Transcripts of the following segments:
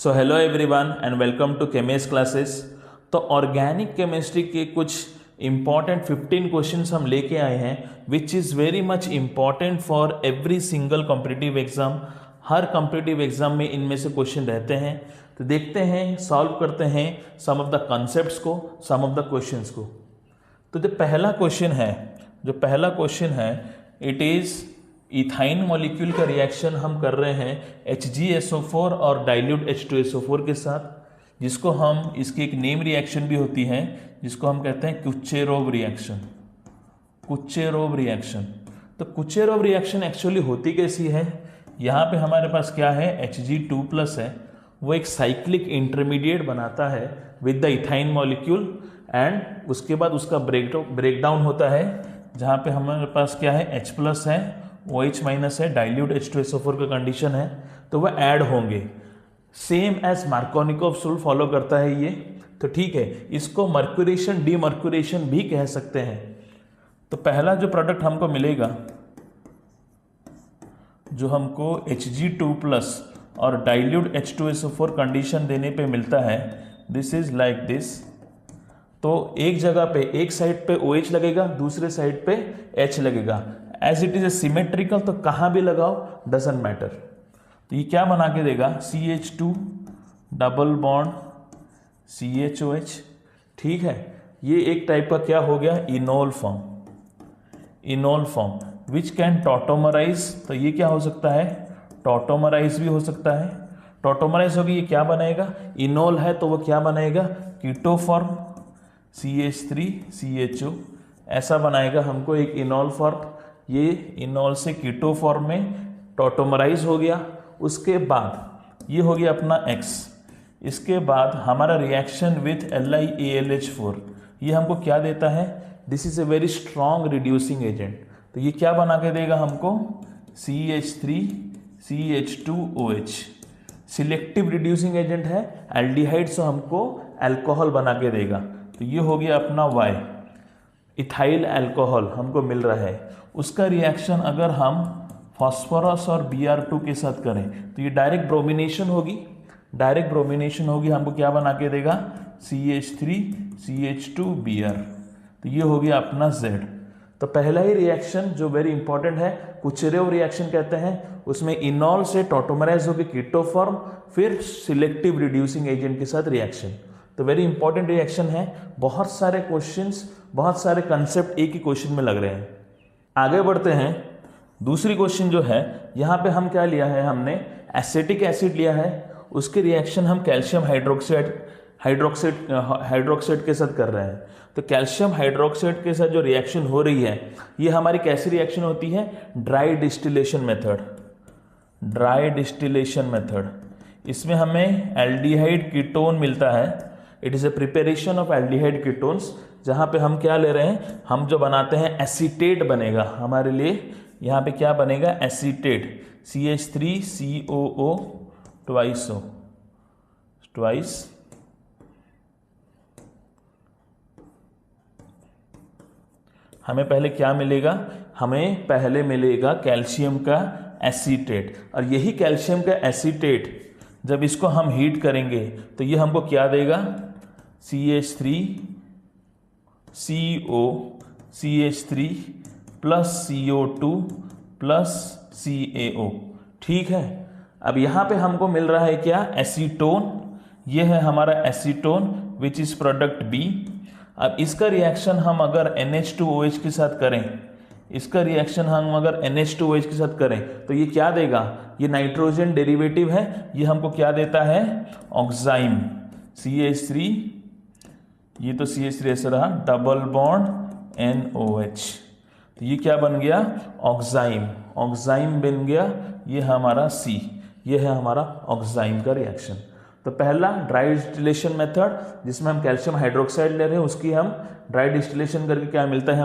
So hello everyone and welcome to chemist classes. तो organic chemistry के कुछ important 15 questions हम लेके आए हैं which is very much important for every single competitive exam. हर कॉम्पिटिटिव एग्जाम में इनमें से क्वेश्चन रहते हैं, तो देखते हैं, सॉल्व करते हैं सम ऑफ द कॉन्सेप्ट्स को, सम ऑफ द क्वेश्चंस को। तो जो पहला क्वेश्चन है इट इज़ इथाइन मॉलिक्यूल का रिएक्शन हम कर रहे हैं HgSO4 और डाइल्यूट H2SO4 के साथ, जिसको हम, इसकी एक नेम रिएक्शन भी होती है जिसको हम कहते हैं कुचेरोव रिएक्शन। तो कुचेरोव रिएक्शन एक्चुअली होती कैसी है? यहाँ पे हमारे पास क्या है, Hg2+ है, वो एक साइक्लिक इंटरमीडिएट बनाता है with the ethyne molecule and उसके बाद उसका ब्रेकडाउन होता है, जहाँ पे हमारे पास क्या है, H+ है, OH- है, डाइल्यूट H2SO4 का कंडीशन है, तो वह ऐड होंगे। Same as Markovnikov rule follow करता है ये। तो ठीक है, इसको मर्क्यूरेशन डीमर्क्यूरेशन भी कह सकते हैं। तो पहला जो प्रोडक्ट हमको मिलेगा, जो हमको Hg2+ और डाइल्यूट H2SO4 कंडीशन देने पे मिलता है, दिस इज लाइक दिस। तो एक जगह पे, एक साइड पे OH लगेगा, दूसरे साइड पे H लगेगा। As it is a symmetrical, तो कहाँ भी लगाओ डजंट मैटर। तो ये क्या बना के देगा, CH2 डबल बॉन्ड CHOH। ठीक है, ये एक टाइप का क्या हो गया, इनोल फॉर्म विच कैन टॉटोमराइज। तो ये क्या हो सकता है, टॉटोमराइज भी हो सकता है। टॉटोमराइज होगी, ये क्या बनाएगा, इनोल है तो वो क्या बनाएगा, कीटो फॉर्म CH3CHO, ऐसा बनाएगा हमको एक इनोल फॉर्म। ये इनोल से कीटो फॉर्म में टॉटोमराइज हो गया। उसके बाद ये हो गया अपना X। इसके बाद हमारा रिएक्शन विथ LiAlH4, ये हमको क्या देता है, this is a very strong reducing agent. तो ये क्या बना के देगा हमको, CH3CH2OH, सिलेक्टिव रिड्यूसिंग एजेंट है, एल्डिहाइड से हमको अल्कोहल बना के देगा। तो ये हो गया अपना Y, इथाइल अल्कोहल हमको मिल रहा है। उसका रिएक्शन अगर हम फास्फोरस और Br2 के साथ करें तो ये डायरेक्ट ब्रोमिनेशन होगी, हमको क्या बना के देगा, CH3CH2Br। तो ये हो गया अपना Z। तो पहला ही रिएक्शन जो वेरी इंपॉर्टेंट है, कुचेरेव रिएक्शन कहते हैं, उसमें इनॉल से टॉटोमराइज होकर कीटो फॉर्म, फिर सिलेक्टिव रिड्यूसिंग एजेंट के साथ रिएक्शन। तो वेरी इंपॉर्टेंट रिएक्शन है। बहुत सारे क्वेश्चंस, बहुत सारे कंसेप्ट एक ही क्वेश्चन में लग रहे हैं। आगे बढ़ते हैं। दूसरी क्वेश्चन जो है, यहाँ पे हम क्या लिया है, हमने एसिटिक एसिड लिया है, उसके रिएक्शन हम कैल्शियम हाइड्रोक्साइड के साथ कर रहे हैं। तो कैल्शियम हाइड्रोक्साइड के साथ जो रिएक्शन हो रही है, ये हमारी कैसी रिएक्शन होती है, ड्राई डिस्टिलेशन मेथड। इसमें हमें एल्डिहाइड कीटोन मिलता है। It is a preparation of aldehyde ketones, जहाँ पे हम क्या ले रहे हैं, हम जो बनाते हैं एसीटेट बनेगा हमारे लिए। यहाँ पे क्या बनेगा, एसीटेट, CH3COO ट्वाइस। हमें पहले क्या मिलेगा, हमें पहले मिलेगा कैल्शियम का एसीटेट, और यही कैल्शियम का एसीटेट जब इसको हम हीट करेंगे तो ये हमको क्या देगा, CH3CO, plus CO2 plus CaO। ठीक है, अब यहाँ पे हमको मिल रहा है क्या, एसीटोन। ये है हमारा acetone which is product B। अब इसका रिएक्शन हम अगर NH2OH के साथ करें, तो ये क्या देगा, ये नाइट्रोजन डेरिवेटिव है, ये हमको क्या देता है, ऑक्साइम, CH3, ये तो CH3 ऐसे रहा, डबल बॉन्ड NOH। तो ये क्या बन गया, ऑक्साइम बन गया, ये हमारा C, ये है हमारा ऑक्साइम का रिएक्शन। तो पहला ड्राई डिस्टिलेशन मेथड, जिसमें हम कैल्शियम हाइड्रोक्साइड ले रहे हैं, उसकी हम ड्राई डिस्टिलेशन करके क्या मिलता है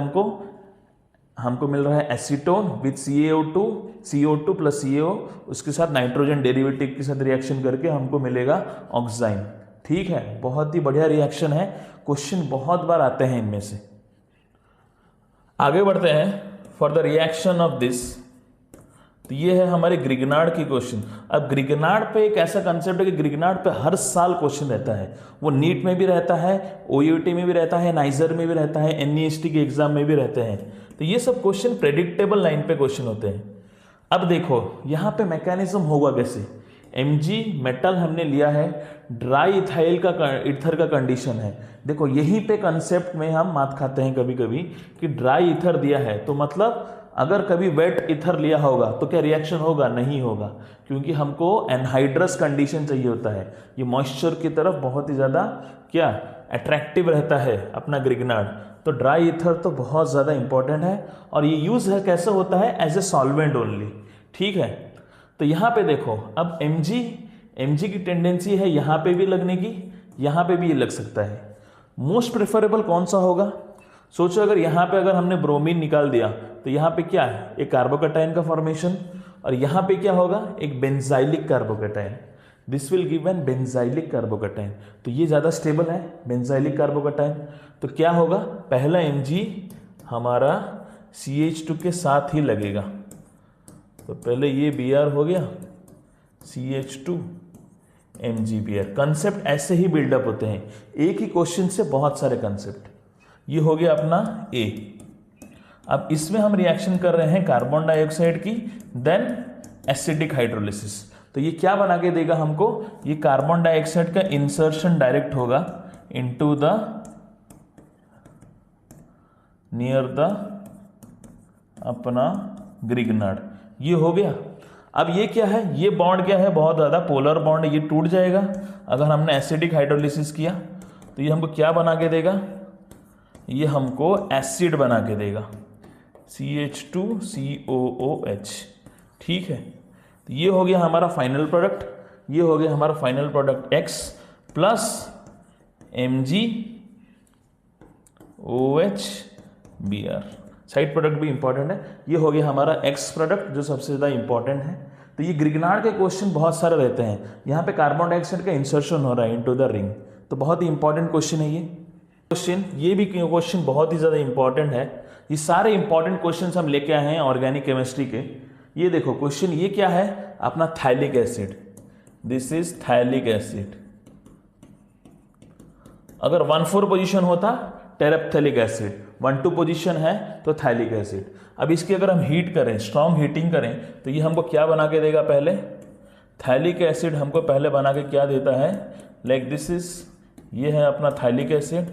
हमको मिल रहा है acetone with CO2 plus CaO, उसके साथ नाइट्रोजन डेरिवेटिव के साथ रिएक्शन करके हमको मिलेगा ऑक्साइम। ठीक है, बहुत ही बढ़िया रिएक्शन है, क्वेश्चन बहुत बार आते हैं इनमें से। आगे बढ़ते हैं। For the reaction of this तो ये है हमारे ग्रिगनार्ड की क्वेश्चन। अब ग्रिगनार्ड पे एक ऐसा कंसेप्ट है कि ग्रिगनार्ड पे हर साल क्वेश्चन रहता है, वो नीट में भी रहता है, ओयूटी में भी रहता है, नाइजर में भी रहता है, एनईएसटी के एग्जाम में भी रहते हैं। तो ये सब क्वेश्चन प्रेडिक्टेबल लाइन पे क्वेश्चन होते हैं। अब देखो यहाँ पे मैकेनिज्म होगा कैसे। Mg मेटल हमने लिया है, ड्राई इथाइल का ईथर का कंडीशन है। देखो यहीं पे कंसेप्ट में हम मात खाते हैं कभी कभी कि ड्राई ईथर दिया है तो मतलब अगर कभी वेट ईथर लिया होगा तो क्या रिएक्शन होगा? नहीं होगा, क्योंकि हमको एनहाइड्रस कंडीशन चाहिए होता है। ये मॉइस्चर की तरफ बहुत ही ज़्यादा क्या अट्रैक्टिव रहता है अपना ग्रिगनार्ड। तो ड्राई ईथर तो बहुत ज़्यादा इंपॉर्टेंट है और ये यूज़ है कैसे होता है? As a solvent only. ठीक है, तो यहाँ पे देखो अब Mg की टेंडेंसी है यहाँ पे भी लगने की, यहाँ पे भी ये लग सकता है। मोस्ट प्रेफरेबल कौन सा होगा? सोचो अगर यहाँ पे अगर हमने ब्रोमीन निकाल दिया तो यहाँ पे क्या है? एक कार्बोकैटायन का फॉर्मेशन, और यहाँ पे क्या होगा? एक benzylic carbocation. This will give an benzylic carbocation. तो ये ज़्यादा स्टेबल है बेंजाइलिक कार्बोकैटायन। तो क्या होगा? पहला Mg हमारा CH2 के साथ ही लगेगा। तो पहले ये Br हो गया, CH2 MgBr। कंसेप्ट ऐसे ही बिल्डअप होते हैं, एक ही क्वेश्चन से बहुत सारे कंसेप्ट। ये हो गया अपना A। अब इसमें हम रिएक्शन कर रहे हैं कार्बन डाइऑक्साइड की, देन एसिडिक हाइड्रोलिसिस। तो ये क्या बना के देगा हमको? ये कार्बन डाइऑक्साइड का इंसर्शन डायरेक्ट होगा इनटू द नियर द अपना ग्रिगनार्ड। ये हो गया। अब ये क्या है? ये बॉन्ड क्या है? बहुत ज़्यादा पोलर बॉन्ड, ये टूट जाएगा अगर हमने एसिडिक हाइड्रोलिसिस किया। तो ये हमको क्या बना के देगा? ये हमको एसिड बना के देगा, CH2COOH। ठीक है, तो ये हो गया हमारा फाइनल प्रोडक्ट। ये हो गया हमारा final product X plus MgOHBr। Side product भी इंपॉर्टेंट है। ये हो गया हमारा X प्रोडक्ट जो सबसे ज़्यादा इंपॉर्टेंट है। तो ये ग्रिगनार्ड के क्वेश्चन बहुत सारे रहते हैं। यहाँ पे कार्बन डाइऑक्साइड का इंसर्शन हो रहा है इनटू द रिंग, तो बहुत ही इंपॉर्टेंट क्वेश्चन है ये क्वेश्चन। ये भी क्वेश्चन बहुत ही ज़्यादा इंपॉर्टेंट है। ये सारे इंपॉर्टेंट क्वेश्चन हम लेके आए हैं ऑर्गेनिक केमिस्ट्री के। ये देखो क्वेश्चन ये क्या है? अपना phthalic acid. This is phthalic acid. अगर 1,4 पोजीशन होता टेरेप्थेलिक एसिड, 1,2 पोजीशन है तो थाइलिक एसिड। अब इसकी अगर हम हीट करें, स्ट्रॉन्ग हीटिंग करें, तो ये हमको क्या बना के देगा? पहले थाइलिक एसिड हमको पहले बना के क्या देता है? लाइक दिस इज, ये है अपना थाइलिक एसिड।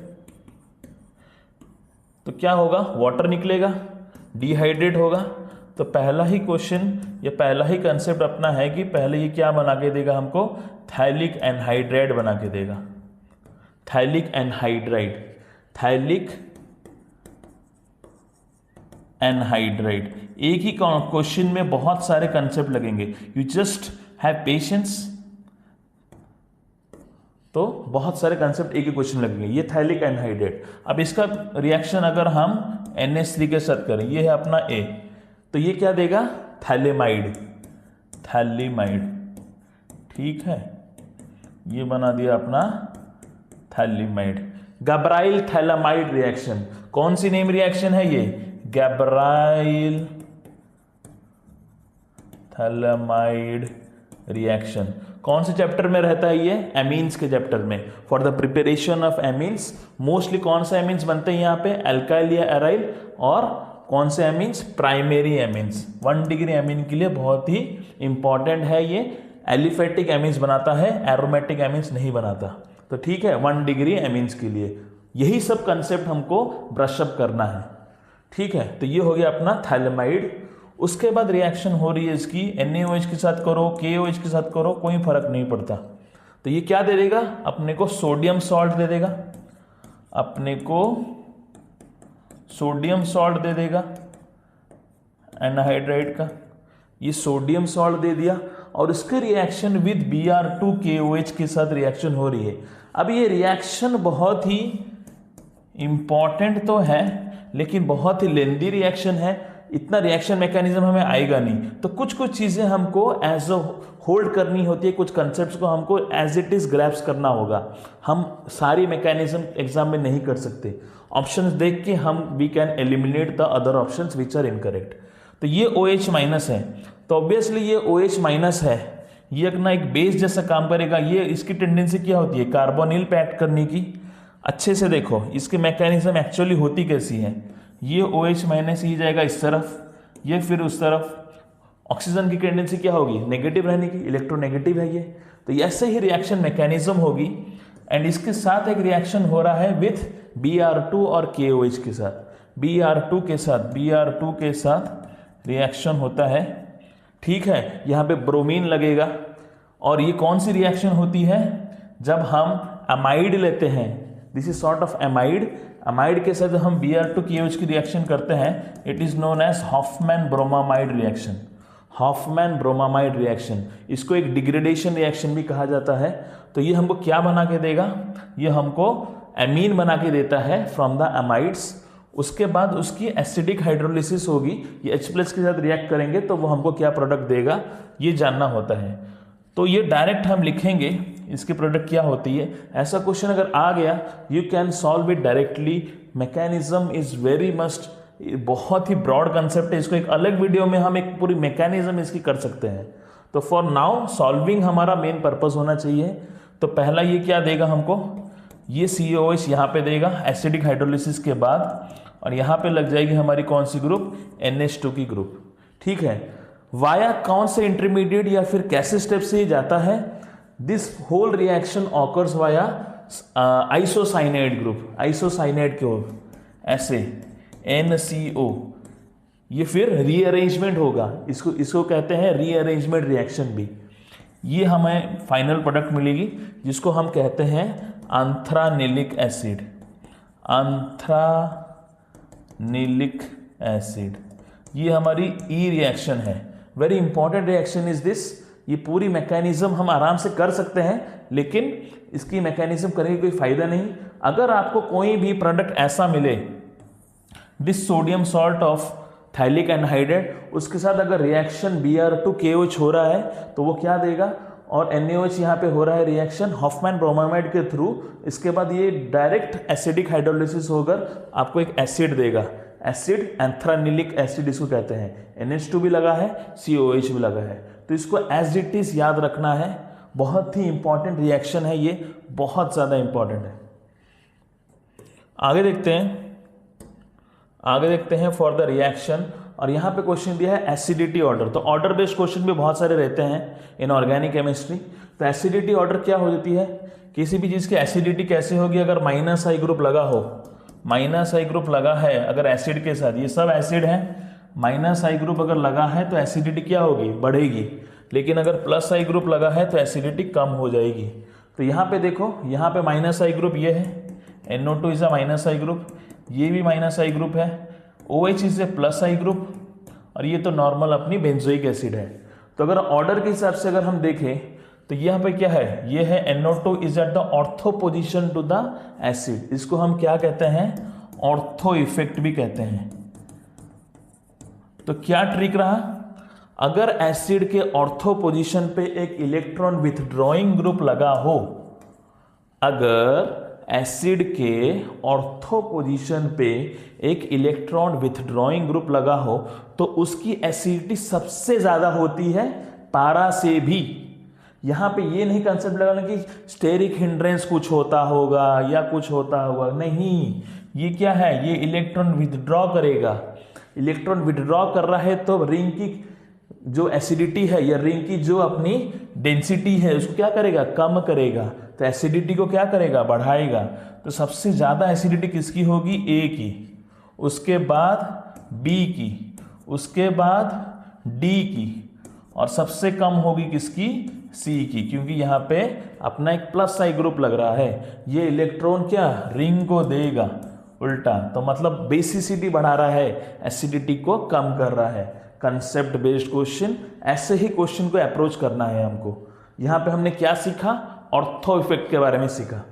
तो क्या होगा? वाटर निकलेगा, डिहाइड्रेट होगा। तो पहला ही क्वेश्चन या पहला ही कंसेप्ट अपना है कि पहले ये क्या बना के देगा हमको? थाइलिक एनहाइड्राइड बना के देगा। थाइलिक एनहाइड्राइड, थाइलिक एनहाइड्राइड। एक ही क्वेश्चन में बहुत सारे कंसेप्ट लगेंगे, यू जस्ट हैव पेशेंस। तो बहुत सारे कंसेप्ट एक ही क्वेश्चन लगेंगे। ये थाइलिक एनहाइड्रेट। अब इसका रिएक्शन अगर हम NH3 के साथ करें, ये है अपना A, तो ये क्या देगा? Phthalimide, phthalimide. ठीक है, ये बना दिया अपना थैलेमाइड। गैब्राइल phthalimide reaction. कौन सी नेम रिएक्शन है ये? गैब्राइल थैलेमाइड रिएक्शन। कौन से चैप्टर में रहता है ये? एमीन्स के चैप्टर में। For the preparation of amines, mostly कौन से एमीन्स बनते हैं यहाँ पे? एल्काइल या एराइल। और कौन से amines? Primary amines. 1 degree amine के लिए बहुत ही इंपॉर्टेंट है ये। एलिफेटिक एमीन्स बनाता है, एरोमेटिक एमीन्स नहीं बनाता। तो ठीक है, 1 डिग्री एमीन्स के लिए यही सब कंसेप्ट हमको ब्रशअप करना है। ठीक है, तो ये हो गया अपना थैलेमाइड। उसके बाद रिएक्शन हो रही है इसकी NaOH के साथ करो, KOH के साथ करो, कोई फर्क नहीं पड़ता। तो ये क्या दे देगा? अपने को सोडियम सॉल्ट दे देगा, अपने को सोडियम सॉल्ट दे देगा एनहाइड्राइड का। ये सोडियम सॉल्ट दे दिया और इसके रिएक्शन विद Br2KOH के साथ रिएक्शन हो रही है। अब ये रिएक्शन बहुत ही इंपॉर्टेंट तो है लेकिन बहुत ही लेंदी रिएक्शन है। इतना रिएक्शन मैकेनिज्म हमें आएगा नहीं, तो कुछ कुछ चीज़ें हमको एज अ होल्ड करनी होती है, कुछ कंसेप्ट्स को हमको एज इट इज ग्रैप्स करना होगा। हम सारी मैकेनिज्म एग्जाम में नहीं कर सकते। ऑप्शंस देख के हम we can eliminate the other options which are incorrect. तो ये OH माइनस है, तो ऑब्वियसली ये OH माइनस है, ये अपना एक बेस जैसा काम करेगा। ये इसकी टेंडेंसी क्या होती है, कार्बोनिल पे एक्ट करने की। अच्छे से देखो इसकी मैकेनिज्म एक्चुअली होती कैसी है। ये OH माइनस ही जाएगा इस तरफ, ये फिर उस तरफ। ऑक्सीजन की टेंडेंसी क्या होगी, नेगेटिव रहने की, इलेक्ट्रोनेगेटिव है ये। तो ऐसे ही रिएक्शन मैकेनिज्म होगी। एंड इसके साथ एक रिएक्शन हो रहा है विथ Br2 और KOH के साथ, Br2 के साथ रिएक्शन होता है। ठीक है, यहाँ पे ब्रोमीन लगेगा। और ये कौन सी रिएक्शन होती है, जब हम अमाइड लेते हैं, this is sort of amide. Amide के साथ हम Br2 KOH की रिएक्शन करते हैं, it is known as Hofmann bromamide reaction. Hofmann bromamide reaction, इसको एक डिग्रेडेशन रिएक्शन भी कहा जाता है। तो ये हमको क्या बना के देगा, ये हमको एमीन बना के देता है फ्रॉम द अमाइड्स। उसके बाद उसकी एसिडिक हाइड्रोलिसिस होगी, ये H+ के साथ रिएक्ट करेंगे तो वो हमको क्या प्रोडक्ट देगा, ये जानना होता है। तो ये डायरेक्ट हम लिखेंगे इसकी प्रोडक्ट क्या होती है। ऐसा क्वेश्चन अगर आ गया, you can solve it directly. Mechanism is very must, बहुत ही ब्रॉड कंसेप्ट है, इसको एक अलग वीडियो में हम एक पूरी मैकेनिज्म इसकी कर सकते हैं। तो फॉर नाउ सॉल्विंग हमारा मेन पर्पस होना चाहिए। तो पहला ये क्या देगा हमको, ये COH यहाँ पे देगा एसिडिक हाइड्रोलिसिस के बाद, और यहाँ पे लग जाएगी हमारी कौन सी ग्रुप, NH2 की ग्रुप। ठीक है, वाया कौन से इंटरमीडिएट या फिर कैसे स्टेप से ये जाता है, this whole reaction occurs via isocyanide group, isocyanide के हो ऐसे NCO, ये फिर रीअरेंजमेंट होगा, इसको कहते हैं रीअरेंजमेंट रिएक्शन भी। ये हमें फाइनल प्रोडक्ट मिलेगी जिसको हम कहते हैं एंथ्रानिलिक एसिड, एंथ्रानिलिक एसिड। ये हमारी E रिएक्शन है, very important reaction is this. ये पूरी मैकेनिज्म हम आराम से कर सकते हैं, लेकिन इसकी मैकेनिज्म करने का कोई फायदा नहीं। अगर आपको कोई भी प्रोडक्ट ऐसा मिले, this sodium salt of phthalic anhydride, उसके साथ अगर रिएक्शन Br2 KOH हो रहा है तो वो क्या देगा, और NaOH यहाँ पे हो रहा है रिएक्शन हॉफमैन ब्रोमामाइड के थ्रू। इसके बाद ये डायरेक्ट एसिडिक हाइड्रोलिसिस होकर आपको एक एसिड देगा, एसिड एंथ्रानिलिक एसिड इसको कहते हैं। NH2 भी लगा है, COH भी लगा है। तो इसको एज इट इज याद रखना है, बहुत ही इंपॉर्टेंट रिएक्शन है ये, बहुत ज़्यादा इंपॉर्टेंट है। आगे देखते हैं फॉर द रिएक्शन। और यहाँ पे क्वेश्चन दिया है एसिडिटी ऑर्डर। तो ऑर्डर बेस्ड क्वेश्चन भी बहुत सारे रहते हैं इन ऑर्गेनिक केमिस्ट्री। तो एसिडिटी ऑर्डर क्या हो जाती है, किसी भी चीज़ की एसिडिटी कैसे होगी, अगर -I ग्रुप लगा हो, -I ग्रुप लगा है अगर एसिड के साथ, ये सब एसिड है, -I ग्रुप अगर लगा है तो एसिडिटी क्या होगी, बढ़ेगी। लेकिन अगर +I ग्रुप लगा है तो एसिडिटी कम हो जाएगी। तो यहाँ पे देखो, यहाँ पे -I ग्रुप ये है, NO2 is a -I group, ये भी -I ग्रुप है, OH is a +I group, और ये तो नॉर्मल अपनी बेंजोइक एसिड है। तो अगर ऑर्डर के हिसाब से अगर हम देखें तो यहाँ पे क्या है, ये है NO2 is at the ortho position to the acid, इसको हम क्या कहते हैं, ऑर्थो इफेक्ट भी कहते हैं। तो क्या ट्रिक रहा, अगर एसिड के ऑर्थो पोजिशन पे एक इलेक्ट्रॉन विथड्रॉइंग ग्रुप लगा हो, अगर एसिड के ऑर्थो पोजीशन पे एक इलेक्ट्रॉन विथड्रॉइंग ग्रुप लगा हो तो उसकी एसिडिटी सबसे ज्यादा होती है पारा से भी। यहां पे ये नहीं कंसेप्ट लगाना कि स्टेरिक हिंड्रेंस कुछ होता होगा या कुछ होता होगा, नहीं, ये क्या है, ये इलेक्ट्रॉन विथड्रॉ करेगा। इलेक्ट्रॉन विथड्रॉ कर रहा है तो रिंग की जो एसिडिटी है या रिंग की जो अपनी डेंसिटी है उसको क्या करेगा, कम करेगा। तो एसिडिटी को क्या करेगा, बढ़ाएगा। तो सबसे ज्यादा एसिडिटी किसकी होगी, A की, उसके बाद B की, उसके बाद D की, और सबसे कम होगी किसकी, C की, क्योंकि यहाँ पे अपना एक +I ग्रुप लग रहा है। ये इलेक्ट्रॉन क्या रिंग को देगा उल्टा, तो मतलब बेसिसिटी बढ़ा रहा है, एसिडिटी को कम कर रहा है। कंसेप्ट बेस्ड क्वेश्चन, ऐसे ही क्वेश्चन को अप्रोच करना है हमको। यहाँ पे हमने क्या सीखा, ऑर्थो इफेक्ट के बारे में सीखा।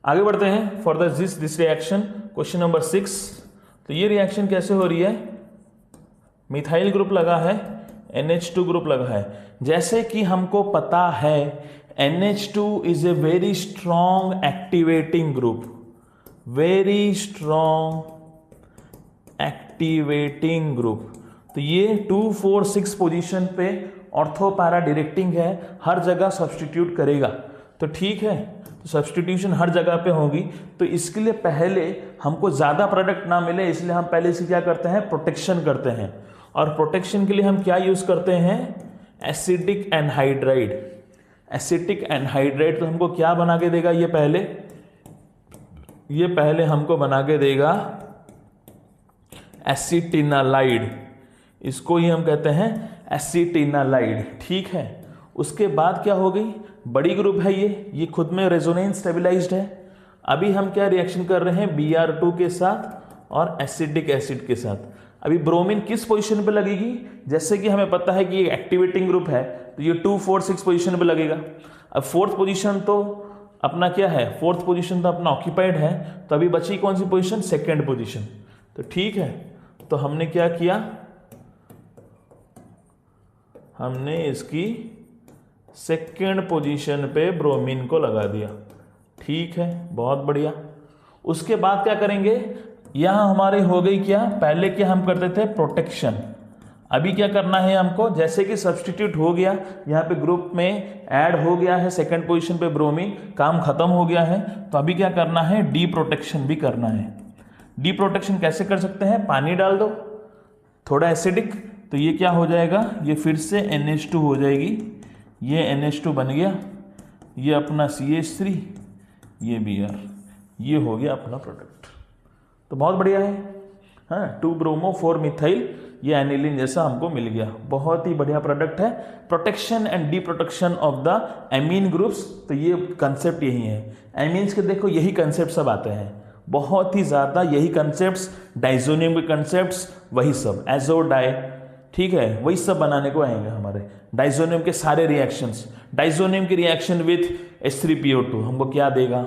आगे बढ़ते हैं for this reaction, question number 6। तो ये रिएक्शन कैसे हो रही है, मिथाइल ग्रुप लगा है, NH2 ग्रुप लगा है। जैसे कि हमको पता है NH2 is a very strong activating group, very strong activating group. तो ये 2 4 6 पोजीशन पे ऑर्थो पैरा डायरेक्टिंग है, हर जगह सब्सटीट्यूट करेगा। तो ठीक है, तो सब्सटीट्यूशन हर जगह पे होगी। तो इसके लिए पहले हमको ज़्यादा प्रोडक्ट ना मिले, इसलिए हम पहले से क्या करते हैं, प्रोटेक्शन करते हैं। और प्रोटेक्शन के लिए हम क्या यूज़ करते हैं, एसिटिक एनहाइड्राइड। एसिटिक एनहाइड्राइड तो हमको क्या बना के देगा, ये पहले हमको बना के देगा एसिटिनालाइड, इसको ही हम कहते हैं एसिटिनालाइड। ठीक है, उसके बाद क्या हो गई, बड़ी ग्रुप है ये खुद में रेजोनेंस स्टेबलाइज्ड है। अभी हम क्या रिएक्शन कर रहे हैं, Br2 के साथ और एसिटिक एसिड के साथ। अभी ब्रोमीन किस पोजीशन पे लगेगी, जैसे कि हमें पता है कि ये एक्टिवेटिंग ग्रुप है, तो ये 2 4 6 पोजीशन पे लगेगा। अब फोर्थ पोजीशन तो अपना क्या है, फोर्थ पोजीशन तो अपना ऑक्यूपाइड है, तो अभी बची कौन सी पोजीशन, सेकेंड पोजीशन। तो ठीक है, तो हमने क्या किया, हमने इसकी सेकेंड पोजीशन पे ब्रोमीन को लगा दिया। ठीक है, बहुत बढ़िया। उसके बाद क्या करेंगे, यहां हमारे हो गई क्या, पहले क्या हम करते थे, प्रोटेक्शन। अभी क्या करना है हमको, जैसे कि सब्सटीट्यूट हो गया, यहाँ पे ग्रुप में ऐड हो गया है सेकेंड पोजीशन पे ब्रोमीन, काम खत्म हो गया है, तो अभी क्या करना है, डी प्रोटेक्शन भी करना है। डी प्रोटेक्शन कैसे कर सकते हैं, पानी डाल दो थोड़ा एसिडिक, तो ये क्या हो जाएगा, ये फिर से NH2 हो जाएगी, ये NH2 बन गया, ये अपना CH3, ये Br, ये हो गया अपना प्रोडक्ट। तो बहुत बढ़िया है, हाँ, 2 ब्रोमो 4 मिथाइल, ये एनिलीन जैसा हमको मिल गया। बहुत ही बढ़िया प्रोडक्ट है। Protection and D protection of the amine groups, तो ये कंसेप्ट यही है। एमीन्स के देखो यही कंसेप्ट सब आते हैं, बहुत ही ज़्यादा यही कंसेप्ट्स, डाइजोनियम के कंसेप्ट्स वही सब, एजो डाई, ठीक है, वही सब बनाने को आएंगे हमारे। डाइजोनियम के सारे रिएक्शंस, डाइजोनियम की रिएक्शन विथ H3PO2 हमको क्या देगा,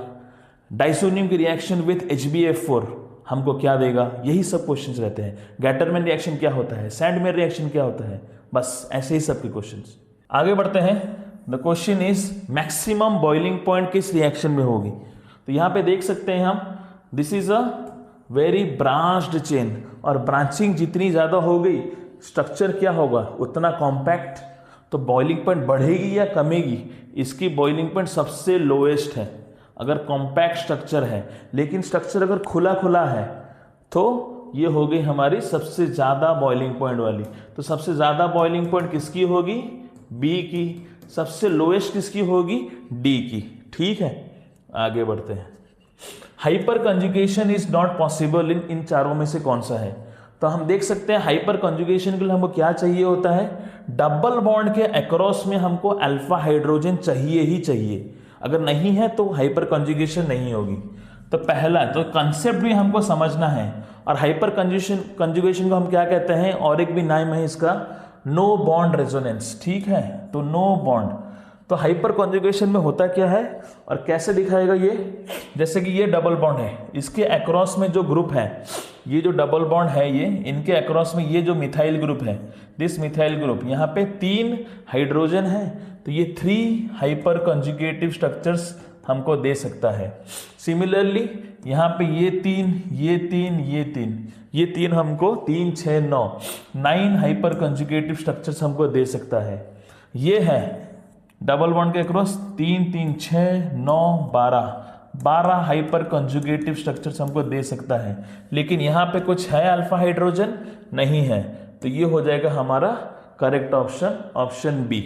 डाइजोनियम की रिएक्शन विथ HbF4 हमको क्या देगा, यही सब क्वेश्चंस रहते हैं। गैटरमैन रिएक्शन क्या होता है, सैंडमेयर रिएक्शन क्या होता है, बस ऐसे ही सब के क्वेश्चंस। आगे बढ़ते हैं। The question is maximum boiling point किस रिएक्शन में होगी। तो यहाँ पे देख सकते हैं हम, this is a very branched chain, और ब्रांचिंग जितनी ज़्यादा हो गई स्ट्रक्चर क्या होगा, उतना कॉम्पैक्ट। तो बॉइलिंग पॉइंट बढ़ेगी या कमेगी, इसकी बॉइलिंग पॉइंट सबसे लोएस्ट है अगर कॉम्पैक्ट स्ट्रक्चर है। लेकिन स्ट्रक्चर अगर खुला खुला है तो ये हो गई हमारी सबसे ज़्यादा बॉइलिंग पॉइंट वाली। तो सबसे ज़्यादा बॉइलिंग पॉइंट किसकी होगी, बी की। सबसे लोएस्ट किसकी होगी, डी की। ठीक है, आगे बढ़ते हैं। Hyper conjugation is not possible in चारों में से कौन सा है। तो हम देख सकते हैं हाइपर कंजुगेशन के लिए हमको क्या चाहिए होता है, डबल बॉन्ड के अक्रॉस में हमको अल्फा हाइड्रोजन चाहिए ही चाहिए। अगर नहीं है तो हाइपर कंजुगेशन नहीं होगी। तो पहला तो कंसेप्ट भी हमको समझना है। और हाइपर कंजुगेशन को हम क्या कहते हैं, और एक भी नाम है इसका, नो बॉन्ड रेजोनेंस। ठीक है, तो नो बॉन्ड। तो हाइपर कंजुगेशन में होता क्या है और कैसे दिखाएगा ये, जैसे कि ये डबल बॉन्ड है, इसके अक्रॉस में जो ग्रुप है, ये जो डबल बॉन्ड है ये, इनके अक्रॉस में ये जो मिथाइल ग्रुप है, दिस मिथाइल ग्रुप, यहाँ पे 3 हाइड्रोजन है, तो ये 3 हाइपर कंजुगेटिव स्ट्रक्चर्स हमको दे सकता है। सिमिलरली यहाँ पे ये 3, ये 3, ये 3, ये 3 हमको 3 6 9 हाइपर कंजुगेटिव स्ट्रक्चर्स हमको दे सकता है। ये है डबल बॉन्ड के अक्रॉस 3 3 6 9 12 हाइपर कंजुगेटिव स्ट्रक्चर्स हमको दे सकता है। लेकिन यहाँ पे कुछ है अल्फा हाइड्रोजन नहीं है, तो ये हो जाएगा हमारा करेक्ट ऑप्शन, ऑप्शन बी,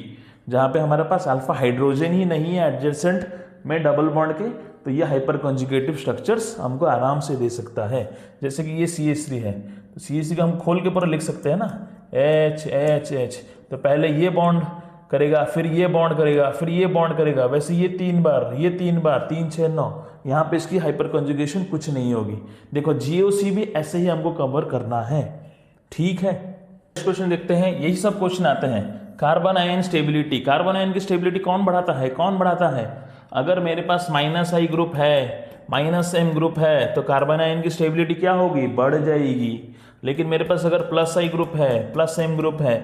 जहाँ पे हमारे पास अल्फा हाइड्रोजन ही नहीं है एडजेसेंट में डबल बॉन्ड के, तो ये हाइपर कंजुगेटिव स्ट्रक्चर्स हमको आराम से दे सकता है। जैसे कि ये CH3 है, तो CH3 का हम खोल के पूरा लिख सकते हैं ना, H H H, तो पहले ये बॉन्ड करेगा, फिर ये बॉन्ड करेगा, फिर ये बॉन्ड करेगा, वैसे ये 3 बार, ये 3 बार, 3 6 9, यहाँ पे इसकी हाइपर कंजुगेशन कुछ नहीं होगी। देखो GOC भी ऐसे ही हमको कवर करना है। ठीक है, नेक्स्ट क्वेश्चन देखते हैं। यही सब क्वेश्चन आते हैं। Carbon ion stability, carbon ion की स्टेबिलिटी कौन बढ़ाता है, कौन बढ़ाता है। अगर मेरे पास -I ग्रुप है, -M ग्रुप है, तो कार्बन आयन की स्टेबिलिटी क्या होगी, बढ़ जाएगी। लेकिन मेरे पास अगर +I ग्रुप है, +M ग्रुप है,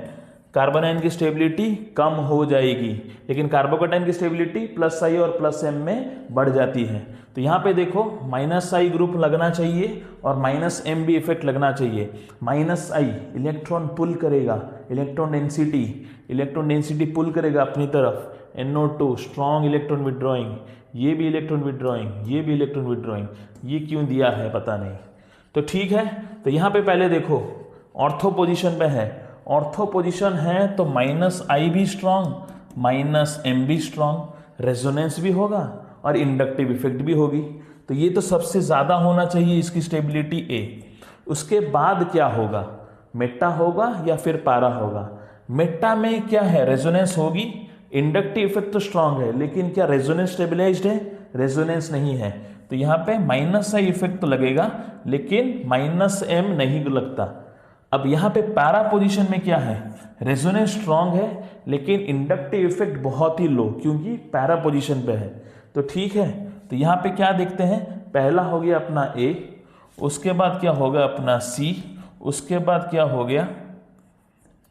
कार्बन आयन की स्टेबिलिटी कम हो जाएगी, लेकिन कार्बोकैटायन की स्टेबिलिटी प्लस आई और प्लस एम में बढ़ जाती है। तो यहाँ पे देखो माइनस आई ग्रुप लगना चाहिए और माइनस एम भी इफेक्ट लगना चाहिए। माइनस आई इलेक्ट्रॉन पुल करेगा, इलेक्ट्रॉन डेंसिटी पुल करेगा अपनी तरफ, NO2 स्ट्रॉन्ग इलेक्ट्रॉन विड्रॉइंग, ये भी इलेक्ट्रॉन विड्रॉइंग, ये भी इलेक्ट्रॉन विड्रॉइंग। ये क्यों दिया है पता नहीं। तो ठीक है, तो यहाँ पे पहले देखो ऑर्थो पोजीशन पे है, ऑर्थो पोजीशन है तो माइनस आई भी स्ट्रॉन्ग, माइनस एम भी स्ट्रॉन्ग, रेजोनेंस भी होगा और इंडक्टिव इफेक्ट भी होगी। तो ये तो सबसे ज़्यादा होना चाहिए इसकी स्टेबिलिटी ए। उसके बाद क्या होगा, मेटा होगा या फिर पारा होगा। मेटा में क्या है, रेजोनेंस होगी, इंडक्टिव इफेक्ट तो स्ट्रांग है, लेकिन क्या रेजोनेंस स्टेबिलाइज्ड है, रेजोनेंस नहीं है। तो यहाँ पे माइनस आई इफेक्ट तो लगेगा लेकिन माइनस एम नहीं लगता। अब यहाँ पे पैरा पोजीशन में क्या है, रेजोनेंस स्ट्रांग है लेकिन इंडक्टिव इफेक्ट बहुत ही लो, क्योंकि पैरा पोजीशन पे है। तो ठीक है, तो यहाँ पे क्या देखते हैं, पहला हो गया अपना ए, उसके बाद क्या होगा अपना सी, उसके बाद क्या हो गया,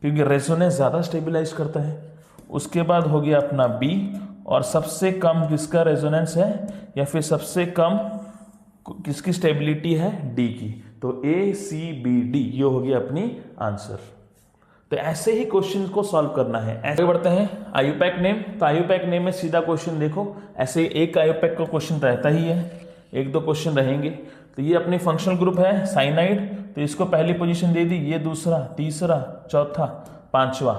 क्योंकि रेजोनेंस ज़्यादा स्टेबिलाइज करता है, उसके बाद हो गया अपना बी, और सबसे कम किसका रेजोनेंस है या फिर सबसे कम किसकी स्टेबिलिटी है, डी की। तो ए सी बी डी ये हो गया अपनी आंसर। तो ऐसे ही क्वेश्चन को सॉल्व करना है। आगे बढ़ते हैं आयुपैक नेम। तो आयुपैक नेम में सीधा क्वेश्चन देखो, ऐसे एक आयुपैक का क्वेश्चन रहता ही है, एक दो क्वेश्चन रहेंगे। तो ये अपनी फंक्शनल ग्रुप है साइनाइड, तो इसको पहली पोजीशन दे दी, ये दूसरा, तीसरा, चौथा, पांचवा।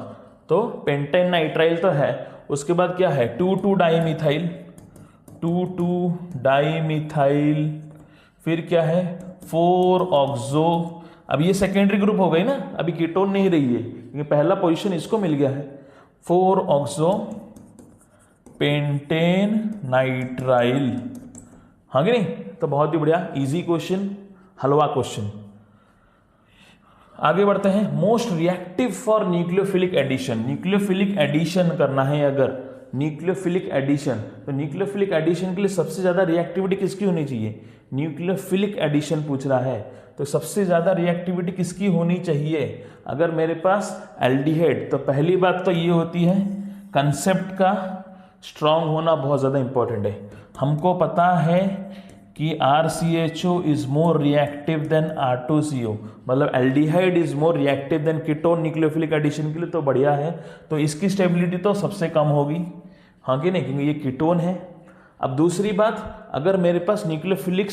तो पेंटेन नाइट्राइल तो है, उसके बाद क्या है 2,2 डाइमिथाइल, 2,2 डाइमिथाइल, फिर क्या है 4 ऑक्सो। अब ये सेकेंडरी ग्रुप हो गई ना, अभी कीटोन नहीं रही है, ये पहला पोजीशन इसको मिल गया है, 4 ऑक्सो पेंटेन नाइट्राइल। हाँ कि नहीं, तो बहुत ही बढ़िया, इजी क्वेश्चन, हलवा क्वेश्चन। आगे बढ़ते हैं, most reactive for nucleophilic addition. Nucleophilic addition करना है अगर, न्यूक्लियोफिलिक एडिशन, तो न्यूक्लियोफिलिक एडिशन के लिए सबसे ज्यादा रिएक्टिविटी किसकी होनी चाहिए, न्यूक्लियोफिलिक एडिशन पूछ रहा है, तो सबसे ज्यादा रिएक्टिविटी किसकी होनी चाहिए। अगर मेरे पास एल्डिहाइड, तो पहली बात तो ये होती है कंसेप्ट का स्ट्रांग होना बहुत ज्यादा इंपॉर्टेंट है। हमको पता है कि RCHO is more reactive than R2CO, मतलब aldehyde is more reactive than ketone nucleophilic addition के लिए, तो बढ़िया है। तो इसकी स्टेबिलिटी तो सबसे कम होगी, हाँ कि नहीं, क्योंकि ये कीटोन है। अब दूसरी बात, अगर मेरे पास न्यूक्लियोफिलिक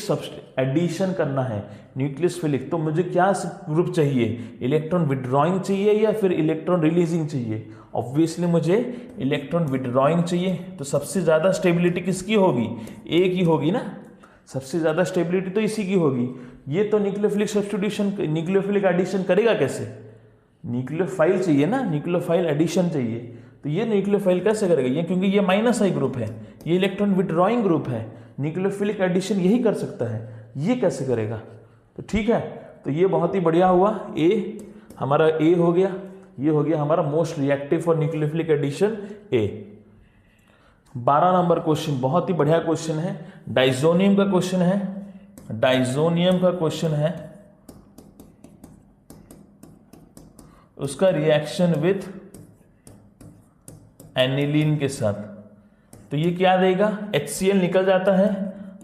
एडिशन करना है, न्यूक्लियोफिलिक, तो मुझे क्या ग्रुप चाहिए, इलेक्ट्रॉन विड्रॉइंग चाहिए या फिर इलेक्ट्रॉन रिलीजिंग चाहिए। ऑब्वियसली मुझे इलेक्ट्रॉन विड्रॉइंग चाहिए, तो सबसे ज़्यादा स्टेबिलिटी किसकी होगी, ए की होगी ना, सबसे ज़्यादा स्टेबिलिटी तो इसी की होगी। ये तो न्यूक्लियोफिलिक सब्स्टिट्यूशन, न्यूक्लियोफिलिक एडिशन करेगा कैसे, न्यूक्लियोफाइल चाहिए ना, न्यूक्लियोफाइल एडिशन चाहिए, तो ये न्यूक्लियोफाइल कैसे करेगा, ये क्योंकि ये माइनस आई ग्रुप है, ये इलेक्ट्रॉन विड्रॉइंग ग्रुप है, न्यूक्लियोफिलिक एडिशन यही कर सकता है, ये कैसे करेगा। तो ठीक है, तो ये बहुत ही बढ़िया हुआ, ए हमारा ए हो गया, ये हो गया हमारा most reactive for nucleophilic addition A. 12 number question बहुत ही बढ़िया क्वेश्चन है, डाइजोनियम का क्वेश्चन है, डाइजोनियम का क्वेश्चन है, उसका रिएक्शन विथ एनिलीन के साथ। तो ये क्या देगा, HCl निकल जाता है,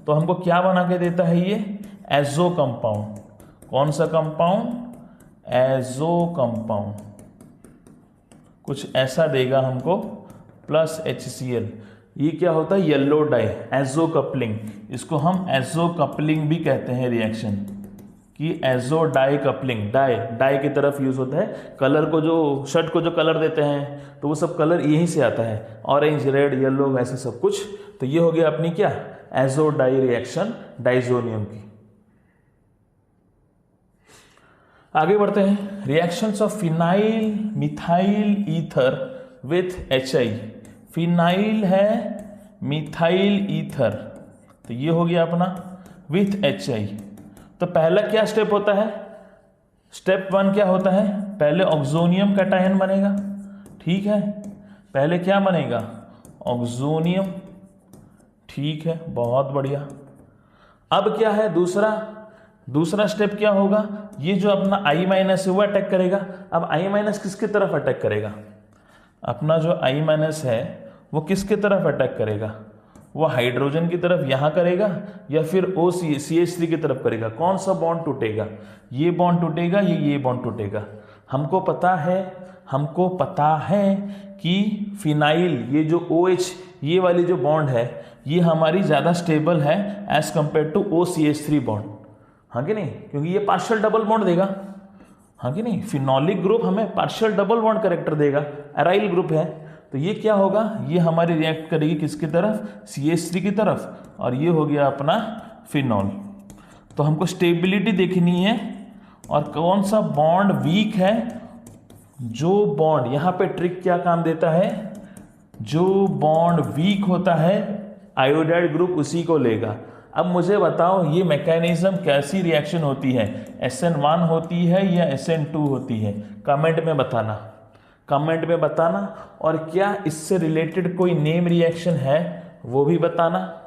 तो हमको क्या बना के देता है ये, एजो कंपाउंड। कौन सा कंपाउंड, एजो कंपाउंड, कुछ ऐसा देगा हमको, प्लस HCl। ये क्या होता है, येलो डाई, एजो कपलिंग, इसको हम एजो कपलिंग भी कहते हैं रिएक्शन, कि एजो डाई कपलिंग, डाई की तरफ यूज होता है, कलर को जो शर्ट को जो कलर देते हैं तो वो सब कलर यहीं से आता है, ऑरेंज, रेड, येलो, वैसे सब कुछ। तो ये हो गया अपनी क्या, एजो डाई रिएक्शन डाइजोनियम की। आगे बढ़ते हैं, reactions of phenyl methyl ether with HI। Phenyl है मिथाइल ईथर, तो ये हो गया अपना विथ HI। तो पहला क्या स्टेप होता है, स्टेप 1 क्या होता है, पहले ऑक्सोनियम कैटायन बनेगा, ठीक है, पहले क्या बनेगा, ऑक्सोनियम, ठीक है, बहुत बढ़िया। अब क्या है दूसरा, दूसरा स्टेप क्या होगा, ये जो अपना I माइनस है वो अटैक करेगा। अब I माइनस किसके तरफ अटैक करेगा, अपना जो I माइनस है वो किसके तरफ अटैक करेगा, वो हाइड्रोजन की तरफ यहाँ करेगा या फिर OCH3 की तरफ करेगा। कौन सा बॉन्ड टूटेगा, ये बॉन्ड टूटेगा, ये बॉन्ड टूटेगा। हमको पता है कि फिनाइल, ये जो OH ये वाली जो बॉन्ड है ये हमारी ज़्यादा स्टेबल है as compare to OCH3 bond, हाँ कि नहीं, क्योंकि ये पार्शियल डबल बॉन्ड देगा, हाँ कि नहीं। फिनोलिक ग्रुप हमें पार्शियल डबल बॉन्ड कैरेक्टर देगा, एराइल ग्रुप है, तो ये क्या होगा, ये हमारी रिएक्ट करेगी किसकी तरफ, CH3 की तरफ, और ये हो गया अपना फिनॉल। तो हमको स्टेबिलिटी देखनी है और कौन सा बॉन्ड वीक है। जो बॉन्ड यहाँ पे ट्रिक क्या काम देता है, जो बॉन्ड वीक होता है आयोडाइड ग्रुप उसी को लेगा। अब मुझे बताओ ये मैकेनिज्म कैसी रिएक्शन होती है, SN1 होती है या SN2 होती है, कमेंट में बताना, और क्या इससे रिलेटेड कोई नेम रिएक्शन है वो भी बताना।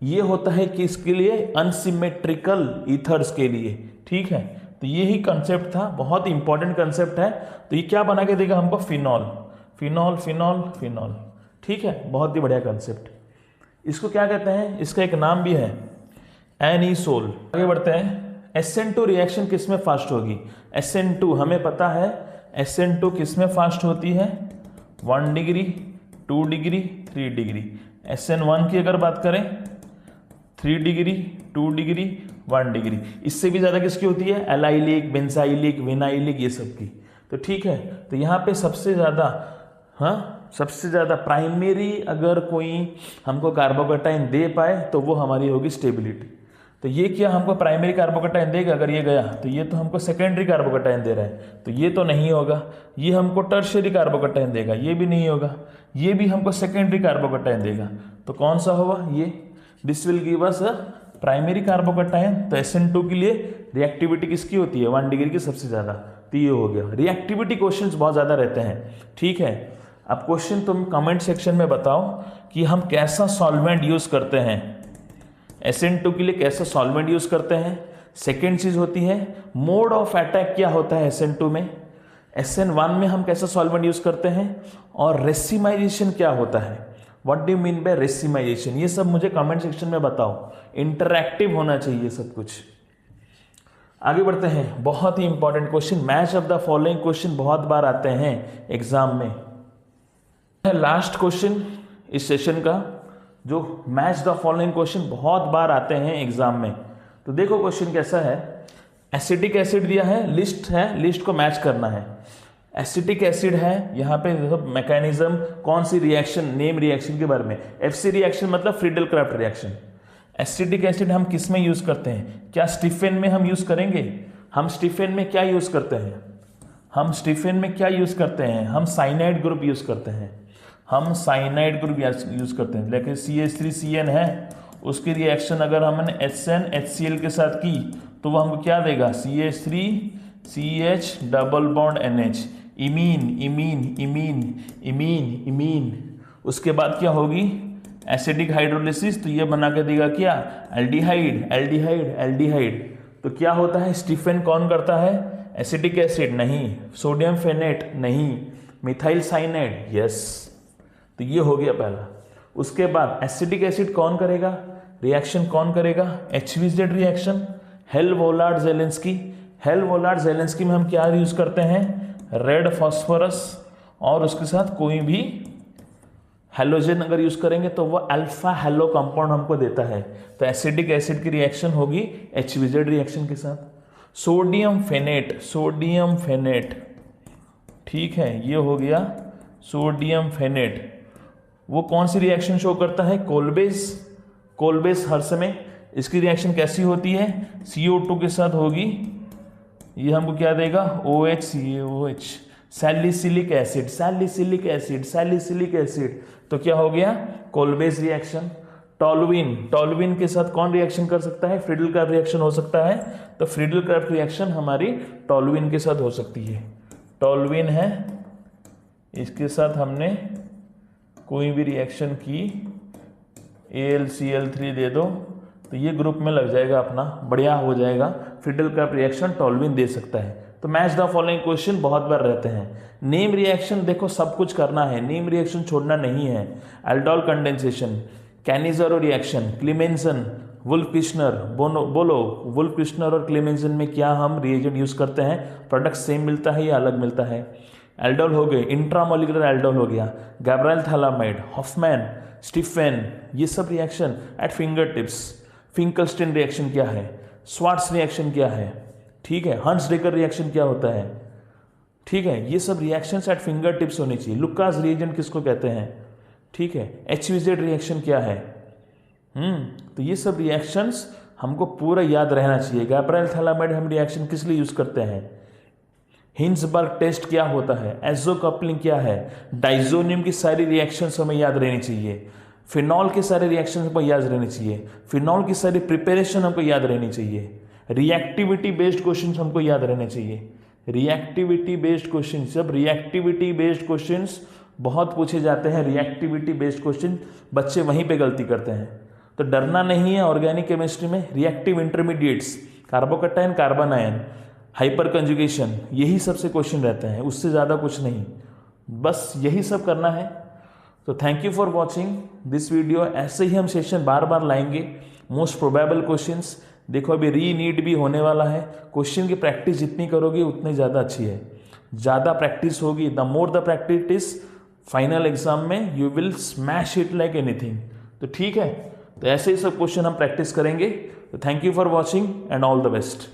ये होता है कि इसके लिए अनसिमेट्रिकल ईथर्स के लिए, ठीक है। तो ये ही कंसेप्ट था, बहुत इंपॉर्टेंट कंसेप्ट है। तो ये क्या बना के देगा हमको, फिनॉल, ठीक है, बहुत ही बढ़िया कंसेप्ट। इसको क्या कहते हैं, इसका एक नाम भी है एनीसोल। आगे बढ़ते हैं, SN2 रिएक्शन किस में फास्ट होगी, SN2 हमें पता है SN2 किस में फास्ट होती है, 1 डिग्री, 2 डिग्री, 3 डिग्री। SN1 की अगर बात करें 3 डिग्री, 2 डिग्री, 1 डिग्री। इससे भी ज़्यादा किसकी होती है, एलाइलिक, बेंजाइलिक, विनाइलिक, ये सब की। तो ठीक है, तो यहाँ पे सबसे ज़्यादा प्राइमरी अगर कोई हमको कार्बोकैटायन दे पाए तो वो हमारी होगी स्टेबिलिटी। तो ये क्या हमको प्राइमरी कार्बोकैटायन देगा, अगर ये गया तो ये तो हमको सेकेंडरी कार्बोकैटायन दे रहा है, तो ये तो नहीं होगा। ये हमको टर्शियरी कार्बोकैटायन देगा, ये भी नहीं होगा। ये भी हमको सेकेंडरी कार्बोकैटायन देगा, तो कौन सा होगा ये, this will give us primary carbocation. तो SN2 के लिए रिएक्टिविटी किसकी होती है, 1 डिग्री की सबसे ज़्यादा, तो ये हो गया। रिएक्टिविटी क्वेश्चंस बहुत ज़्यादा रहते हैं, ठीक है। अब क्वेश्चन तुम कमेंट सेक्शन में बताओ कि हम कैसा सॉल्वेंट यूज़ करते हैं, SN2 के लिए कैसा सॉल्वेंट यूज़ करते हैं। सेकेंड चीज़ होती है मोड ऑफ अटैक क्या होता है SN2 में, SN1 में हम कैसा सॉल्वेंट यूज़ करते हैं, और रेसिमाइजेशन क्या होता है, what do you mean by racemisation. ये सब मुझे कमेंट सेक्शन में बताओ, इंटरैक्टिव होना चाहिए सब कुछ। आगे बढ़ते हैं, बहुत ही important question, match of the following question बहुत बार आते हैं एग्जाम में। लास्ट क्वेश्चन इस सेशन का, जो मैच द फॉलोइंग क्वेश्चन बहुत बार आते हैं एग्जाम में। तो देखो क्वेश्चन कैसा है, एसिटिक एसिड दिया है, लिस्ट को मैच करना है। एसिटिक एसिड है, यहाँ पे मैकेनिज्म कौन सी रिएक्शन, नेम रिएक्शन के बारे में, FC रिएक्शन मतलब Friedel craft reaction. Acetic acid हम किस में यूज करते हैं, क्या स्टीफेन में हम यूज करेंगे, हम स्टीफेन में क्या यूज करते हैं, हम साइनाइड ग्रुप यूज करते हैं, लेकिन CH3CN है, उसकी रिएक्शन अगर हमने HCl के साथ की तो वो हमको क्या देगा, CH3CH double bond NH, imine. उसके बाद क्या होगी, एसिडिक हाइड्रोलिसिस, तो ये बना के देगा क्या, एल्डिहाइड। तो क्या होता है, स्टीफेन कौन करता है, एसिटिक एसिड नहीं, सोडियम फेनेट नहीं, मिथाइल साइनाइड, यस। तो ये हो गया पहला। उसके बाद एसिटिक एसिड कौन करेगा, रिएक्शन कौन करेगा, HVZ रिएक्शन, हेल-वोलार्ड जेलेंस्की में हम क्या यूज करते हैं, रेड फास्फोरस, और उसके साथ कोई भी हेलोजन अगर यूज करेंगे तो वो अल्फा हेलो कंपाउंड हमको देता है। तो एसिटिक एसिड की रिएक्शन होगी HVZ रिएक्शन के साथ। सोडियम फेनेट, ठीक है, ये हो गया सोडियम फेनेट। वो कौन सी रिएक्शन शो करता है, कोलबेस हर समय। इसकी रिएक्शन कैसी होती है, CO2 के साथ होगी, ये हमको क्या देगा, OH, सैलिसिलिक एसिड। तो क्या हो गया, कोलबेस रिएक्शन। टॉलविन के साथ कौन रिएक्शन कर सकता है, फ्रीडल क्राफ्ट रिएक्शन हो सकता है। तो फ्रीडल क्राफ्ट रिएक्शन हमारी टॉलविन के साथ हो सकती है। टॉलविन है, इसके साथ हमने कोई भी रिएक्शन की, AlCl3 दे दो, तो ये ग्रुप में लग जाएगा अपना, बढ़िया हो जाएगा। फिडल का रिएक्शन टोल्यूइन दे सकता है। तो मैच द फॉलोइंग क्वेश्चन बहुत बार रहते हैं। नेम रिएक्शन देखो सब कुछ करना है, नेम रिएक्शन छोड़ना नहीं है। Aldol condensation, Cannizzaro reaction, Clemmensen, Wolff Kishner, बोलो वुल्फ किश्नर और क्लेमेंसन में क्या हम रिएजेंट यूज करते हैं, प्रोडक्ट सेम मिलता है या अलग मिलता है। एल्डोल हो गए, इंट्रामोलिकुलर एल्डोल हो गया, गैब्राइल थैलामाइड, हॉफमैन, स्टीफेन, ये सब reaction at finger tips. Finkelstein reaction क्या है, स्वार्ट्स रिएक्शन क्या है, ठीक है, हंट्स-डेकर रिएक्शन क्या होता है, ठीक है, ये सब रिएक्शंस एट फिंगर टिप्स होनी चाहिए। लुकास रिएजेंट किसको कहते हैं, ठीक है, HVZ रिएक्शन क्या है, तो ये सब रिएक्शंस हमको पूरा याद रहना चाहिए। गैब्राइल थैलामाइड हम रिएक्शन किस लिए यूज करते हैं, हिंसबर्ग टेस्ट क्या होता है, एजो कपलिंग क्या है, डाइजोनियम की सारी रिएक्शंस हमें याद रहनी चाहिए, फिनॉल के सारे रिएक्शन हमको याद रहने चाहिए, फिनॉल की सारी प्रिपरेशन हमको याद रहनी चाहिए, रिएक्टिविटी बेस्ड क्वेश्चन हमको याद रहने चाहिए। रिएक्टिविटी बेस्ड क्वेश्चन, जब रिएक्टिविटी बेस्ड क्वेश्चंस बहुत पूछे जाते हैं, रिएक्टिविटी बेस्ड क्वेश्चन बच्चे वहीं पे गलती करते हैं। तो डरना नहीं है ऑर्गेनिक केमिस्ट्री में। Reactive intermediates, carbocation, carbon ion, hyper conjugation, यही सबसे क्वेश्चन रहते हैं, उससे ज़्यादा कुछ नहीं, बस यही सब करना है। तो thank you for watching this video. ऐसे ही हम सेशन बार बार लाएंगे। मोस्ट प्रोबेबल क्वेश्चंस देखो, अभी री नीट भी होने वाला है। क्वेश्चन की प्रैक्टिस जितनी करोगे उतनी ज़्यादा अच्छी है। ज़्यादा प्रैक्टिस होगी, the more the practice, final exam में you will smash it like anything. तो ठीक है, तो ऐसे ही सब क्वेश्चन हम प्रैक्टिस करेंगे। तो thank you for watching and all the best.